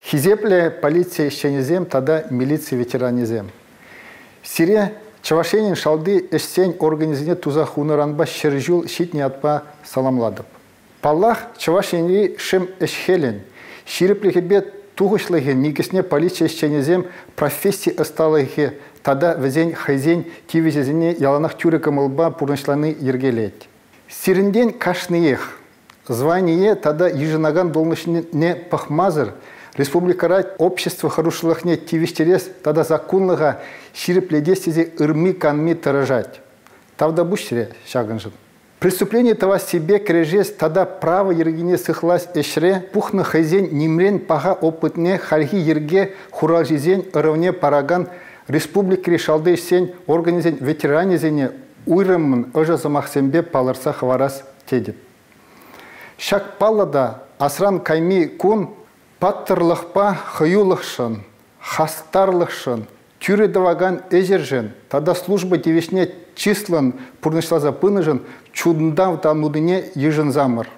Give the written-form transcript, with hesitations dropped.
Хизепле полиция ищенезем, тогда милиция ветеранезем. Сире Чавашенин шалды эшсень организине туза хунаранба шержул щитни атпа саламладып. Паллах Чавашенри шим эшхелен. Ширеплехебе тугышлыхе никесне полиция ищенезем профессии осталыхе, тогда везень хайзень тивизезине яланах тюрекамылба пурнышланы ергелет. Сиренден кашныех. Звание тогда еженаган долнышне не пахмазыр. Республикара общество хороших нет тивиштерес, тогда законного ширепледестизе ирми канми таражать. Тавда буштере шаганжин. Преступление того себе крежес, тогда право ергине сыхлась эшре, пухна хайзень нимрен пага опытне хальги ерге хуралжизень ровне параган республики решалды сень организень ветеранизене уйрымын öже замахсембе паларса хварас тедит. Шак паллада асран кайми кун паттырлықпа хыюлықшын, хастарлықшын, тюре даваган эжержен, тогда служба девишне числан пурнышлаза пыныжын, чудындав танудыне ежен замыр.